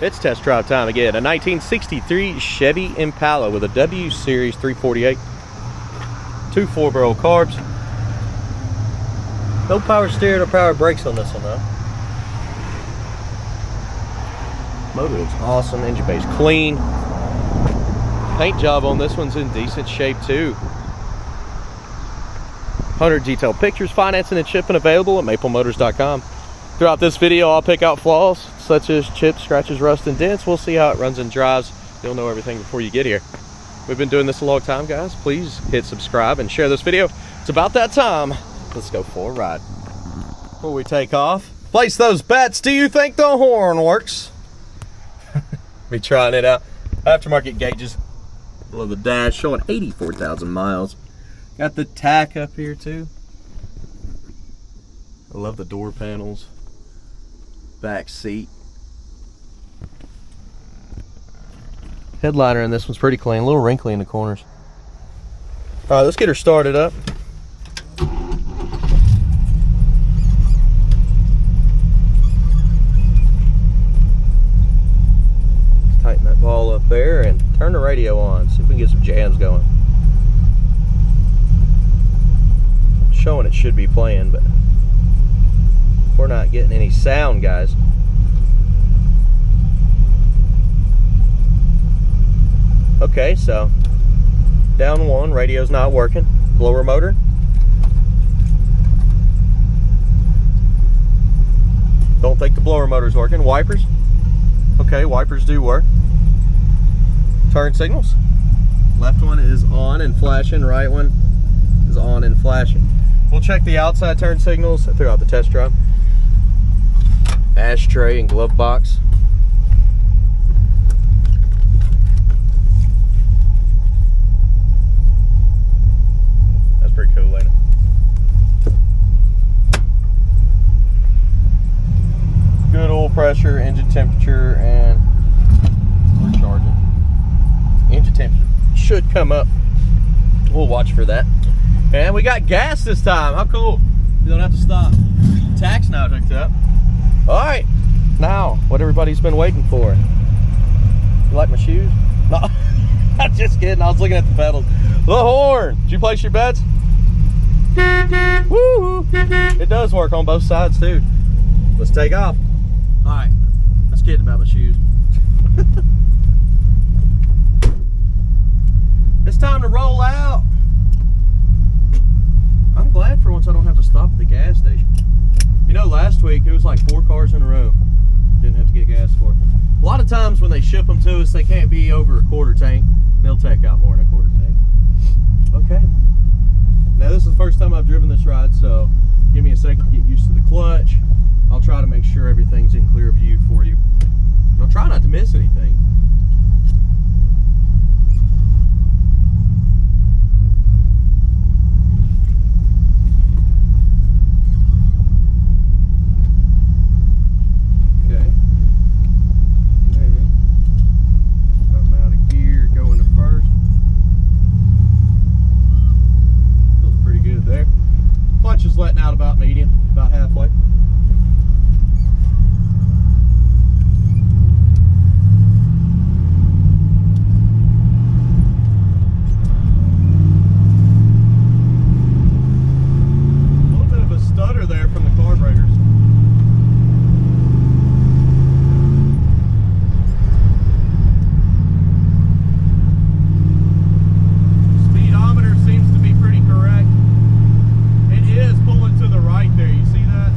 It's test drive time again. A 1963 Chevy Impala with a W Series 348. 2 4-barrel carbs. No power steering or power brakes on this one though. Motor looks awesome. Engine bay's clean. Paint job on this one's in decent shape too. 100 detailed pictures, financing and shipping available at maplemotors.com. Throughout this video, I'll pick out flaws such as chips, scratches, rust, and dents. We'll see how it runs and drives. You'll know everything before you get here. We've been doing this a long time, guys. Please hit subscribe and share this video. It's about that time. Let's go for a ride. Before we take off, place those bets. Do you think the horn works? Be trying it out. Aftermarket gauges below the dash showing 84,000 miles. Got the tach up here too. I love the door panels. Back seat. Headliner in this one's pretty clean, a little wrinkly in the corners. All right, let's get her started up. Tighten that ball up there and turn the radio on. See if we can get some jams going. Showing it should be playing, but we're not getting any sound, guys. Okay, so down one, radio's not working. Blower motor. Don't think the blower motor's working. Wipers. Okay, wipers do work. Turn signals. Left one is on and flashing, right one is on and flashing. We'll check the outside turn signals throughout the test drive. Ashtray and glove box. That's pretty cool, ain't it? Good oil pressure, engine temperature, and we're charging. Engine temperature should come up. We'll watch for that. And we got gas this time. How cool. You don't have to stop. Tach's now hooked up. All right, now what everybody's been waiting for. You like my shoes? No, I'm just kidding. I was looking at the pedals. The horn. Did you place your bets? Woo! It does work on both sides too. Let's take off. All right, I was kidding about my shoes. It's time to roll out. I'm glad for once I don't have to stop at the gas station. You know, last week it was like 4 cars in a row. Didn't have to get gas for. A lot of times when they ship them to us, they can't be over a quarter tank. They'll take out more than a quarter tank. Okay. Now this is the first time I've driven this ride, so give me a second to get used to the clutch. I'll try to make sure everything's in clear view for you. I'll try not to miss anything. Is letting out about medium, about halfway. A little bit of a stutter there from the carburetors. Speedometer seems to be pretty correct. It is pulling to the right there, you see that?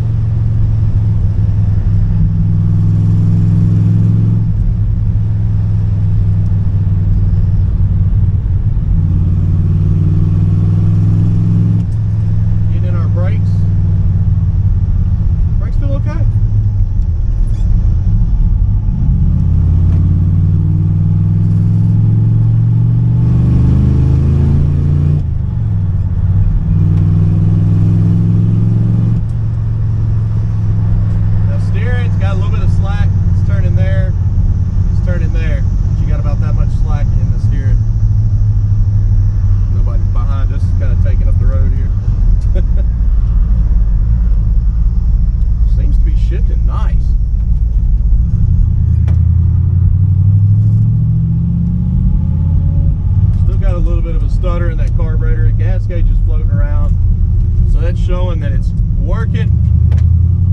knowing that it's working,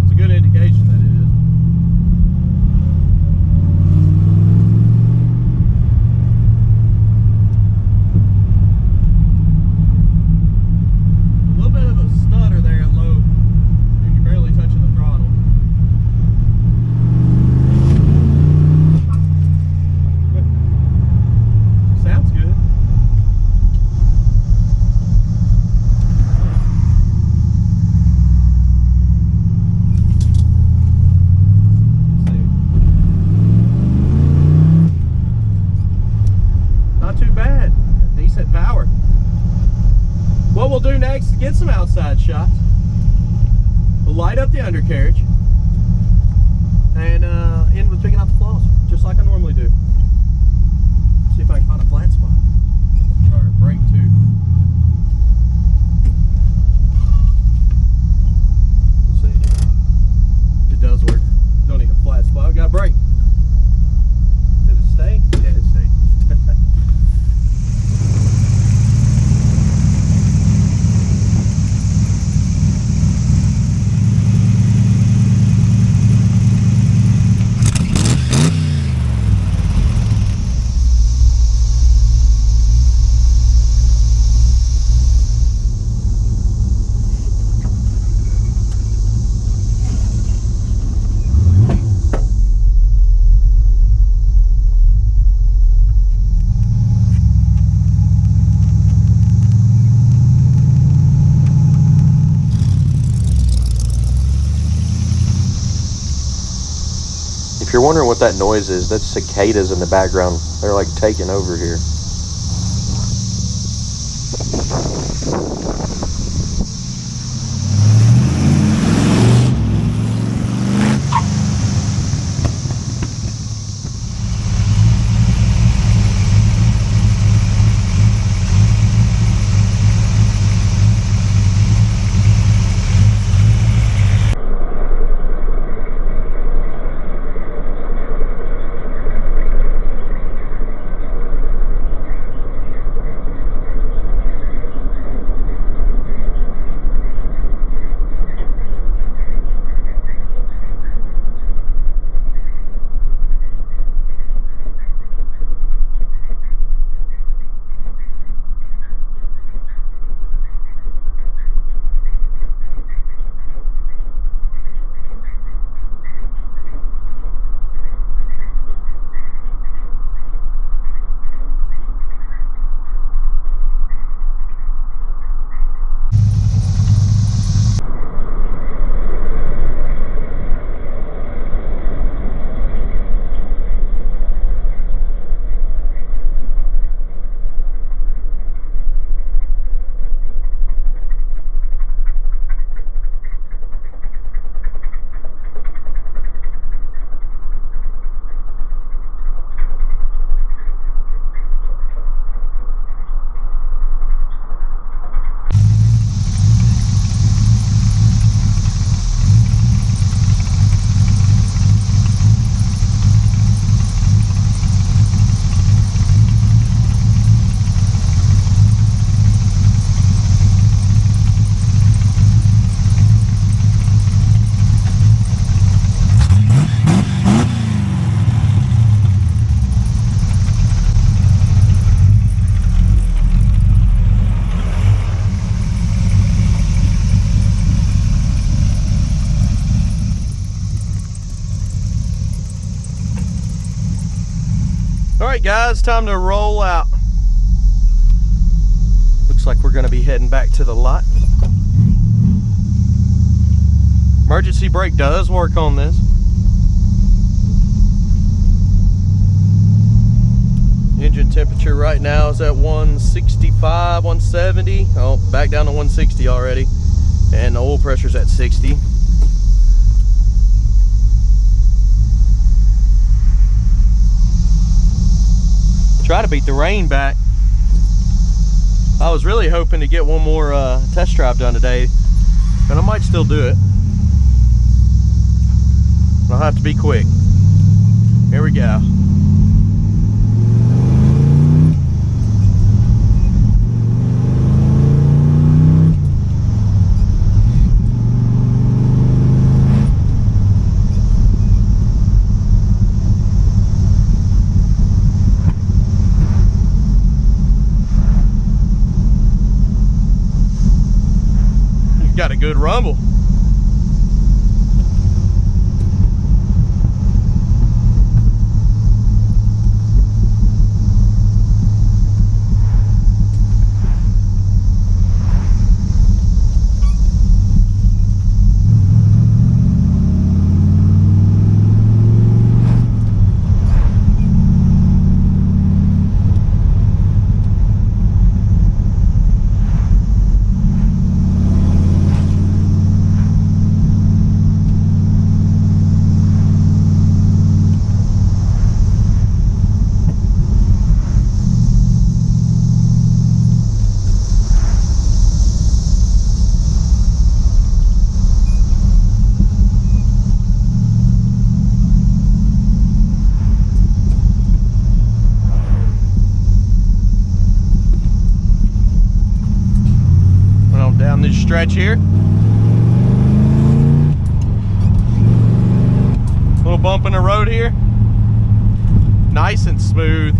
it's a good indication that it is. A little bit of a stutter there at low. You're barely touching the throttle. Sounds good. Too bad. Decent power. What we'll do next is get some outside shots. We'll light up the undercarriage and end with picking out the flaws, just like I normally do. See if I can find a flat spot. Try to brake too. Let's see. It does work. Don't need a flat spot. I've got a brake. Did it stay? Yeah, it stayed. If you're wondering what that noise is, that's cicadas in the background. They're like taking over here. Alright guys, time to roll out. Looks like we're going to be heading back to the lot. Emergency brake does work on this. Engine temperature right now is at 165, 170. Oh, back down to 160 already. And the oil pressure's at 60. Try to beat the rain back. I was really hoping to get one more test drive done today, but I might still do it. I'll have to be quick. Here we go. got a good rumble. Down this stretch here. Little bump in the road here. Nice and smooth.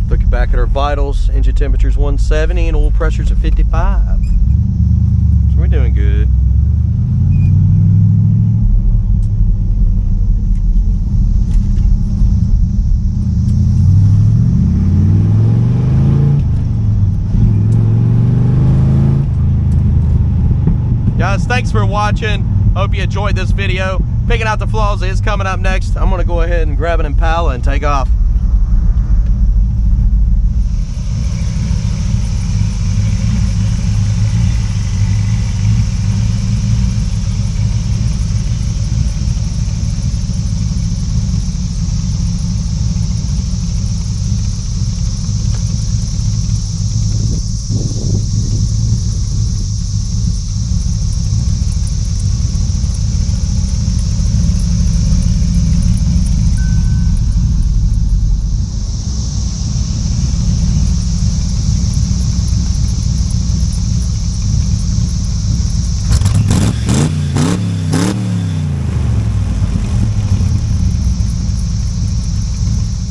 Looking back at our vitals, engine temperature's 170 and oil pressure's at 55. So we're doing good. Guys, thanks for watching. Hope you enjoyed this video. Picking out the flaws is coming up next. I'm gonna go ahead and grab an Impala and take off.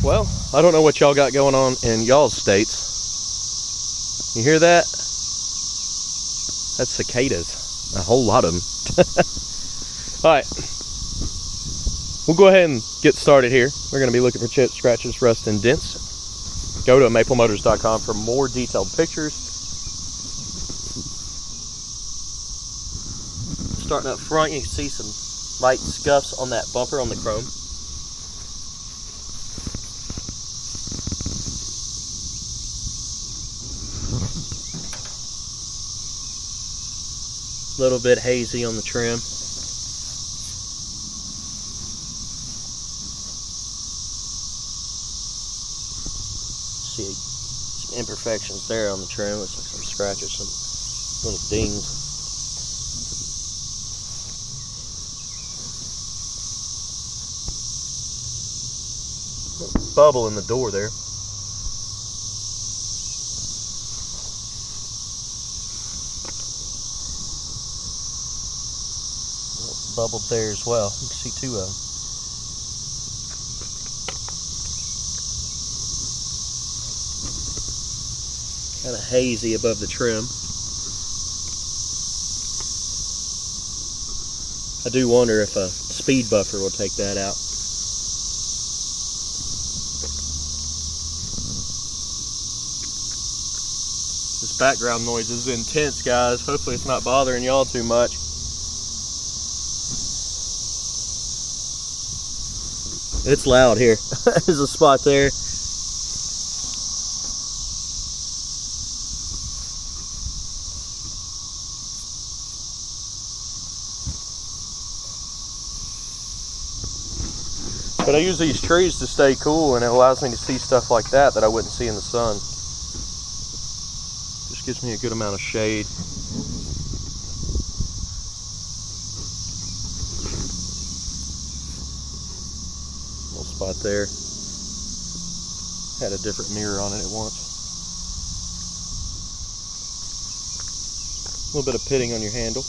Well, I don't know what y'all got going on in y'all's states. You hear that? That's cicadas. A whole lot of them. Alright. We'll go ahead and get started here. We're going to be looking for chips, scratches, rust, and dents. Go to maplemotors.com for more detailed pictures. Starting up front, you can see some light scuffs on that bumper on the chrome. A little bit hazy on the trim. See some imperfections there on the trim. Looks like some scratches, some little dings. Little bubble in the door there. Bubbled there as well. You can see two of them. Kind of hazy above the trim. I do wonder if a speed buffer will take that out. This background noise is intense, guys. Hopefully it's not bothering y'all too much. It's loud here. There's a spot there. But I use these trees to stay cool, and it allows me to see stuff like that I wouldn't see in the sun. Just gives me a good amount of shade. Spot there. Had a different mirror on it at once. A little bit of pitting on your handle.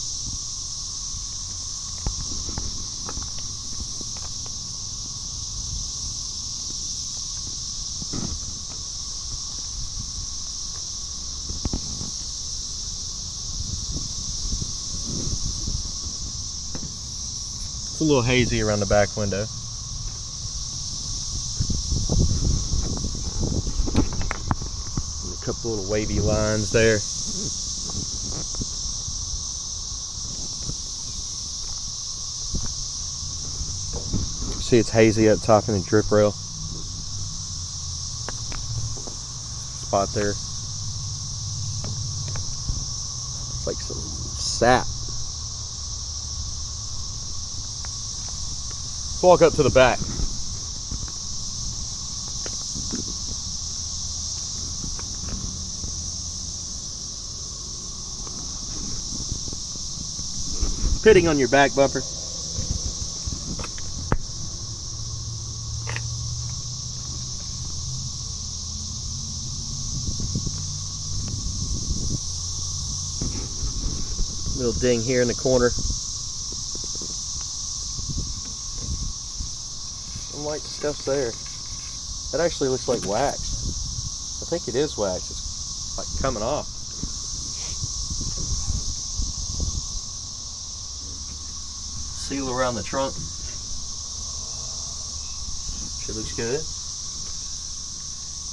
a little hazy around the back window. And a couple little wavy lines there. See, it's hazy up top in the drip rail. Spot there. It's like some sap. Let's walk up to the back. Pitting on your back bumper. Little ding here in the corner. Some light stuff there. That actually looks like wax. I think it is wax. It's like coming off. Seal around the trunk. Shit looks good.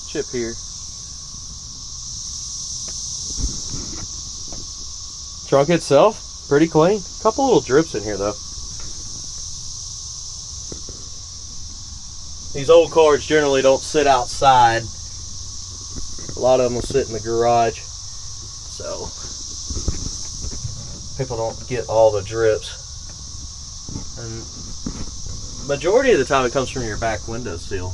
Chip here. Trunk itself, pretty clean. Couple little drips in here though. These old cars generally don't sit outside. A lot of them will sit in the garage. So people don't get all the drips. And majority of the time it comes from your back window seal.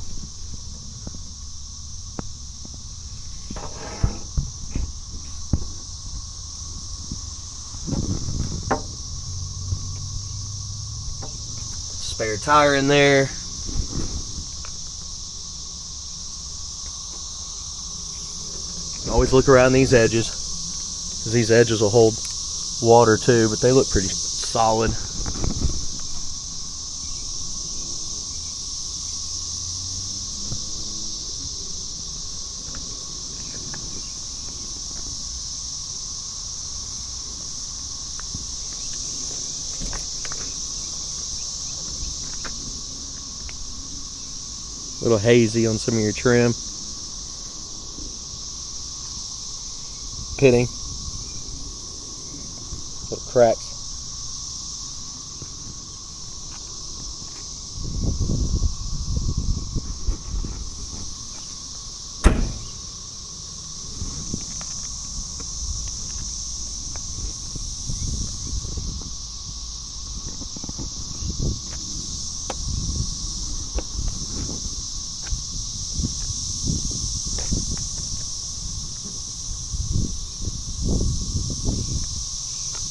Spare tire in there. Always look around these edges, because these edges will hold water too, but they look pretty solid. A little hazy on some of your trim. Pitting. Little cracks.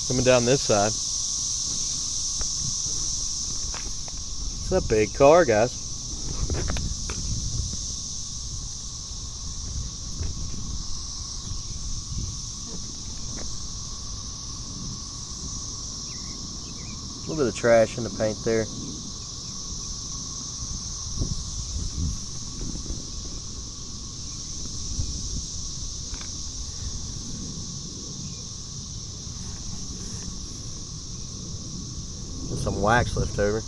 Coming down this side. It's a big car, guys. A little bit of trash in the paint there. Some wax left over.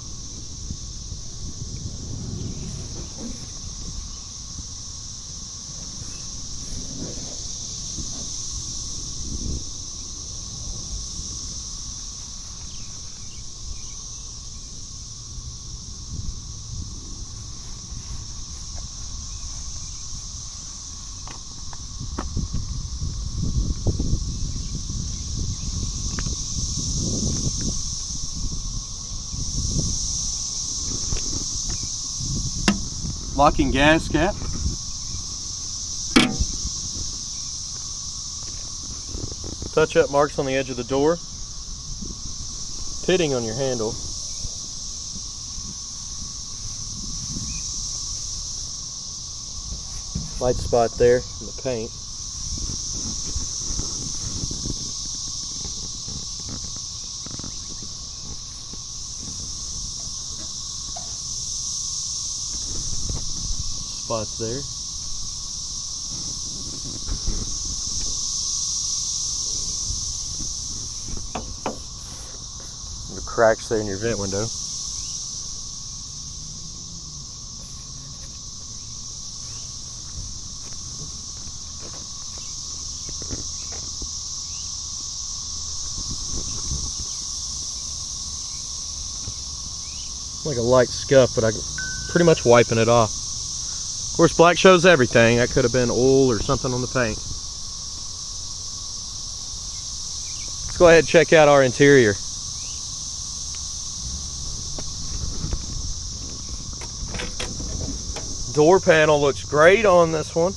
Locking gas cap. Touch-up marks on the edge of the door. Pitting on your handle. Light spot there in the paint. Spots there. The cracks there in your vent window. like a light scuff, but I'm pretty much wiping it off. Of course, black shows everything. That could have been oil or something on the paint. Let's go ahead and check out our interior. Door panel looks great on this one.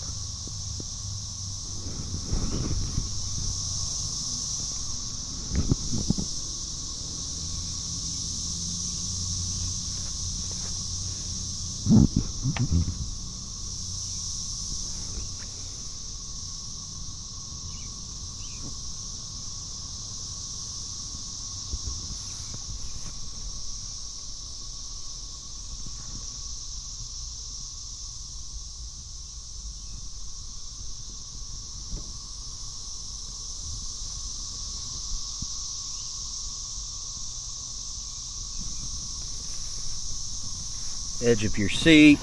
Edge of your seat,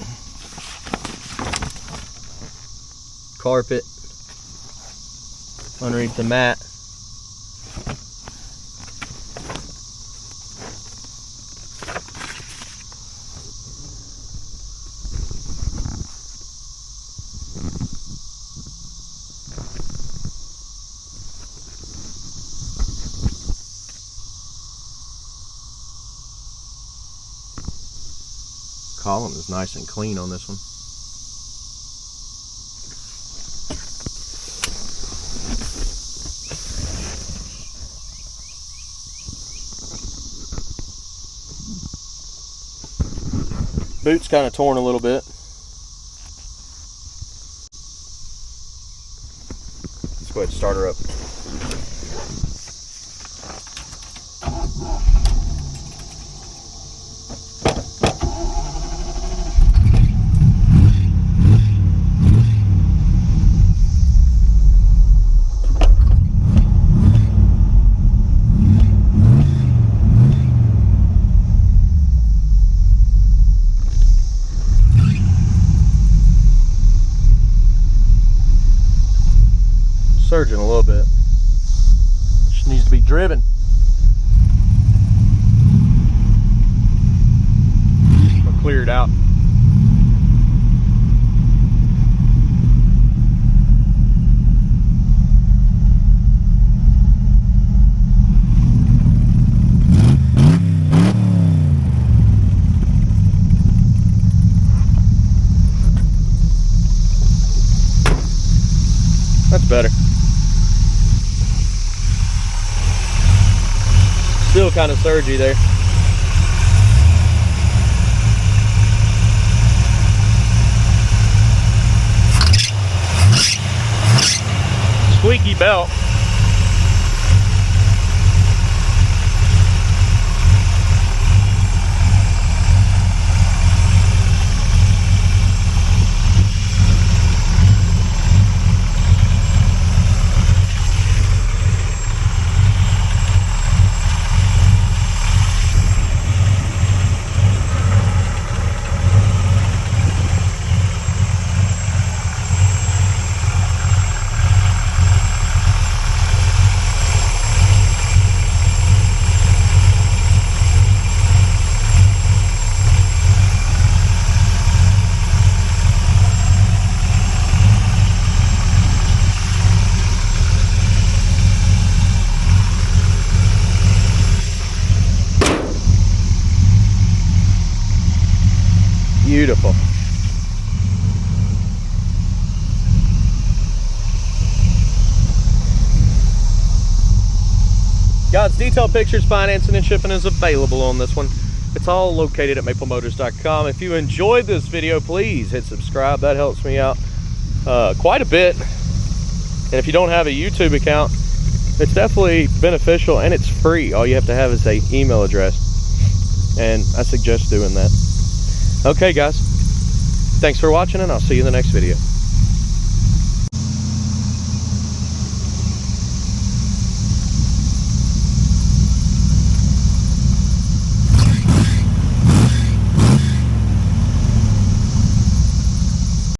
carpet, underneath the mat. Column is nice and clean on this one. Boot's kind of torn a little bit. Let's go ahead and start her up. Surging a little bit. Just needs to be driven. I'll clear it out. That's better. Still kind of surgy there. Squeaky belt. Beautiful. Guys, detailed pictures, financing, and shipping is available on this one. It's all located at maplemotors.com. If you enjoyed this video, please hit subscribe. That helps me out quite a bit. And if you don't have a YouTube account, it's definitely beneficial and it's free. All you have to have is an email address. And I suggest doing that. Okay, guys. Thanks for watching, and I'll see you in the next video.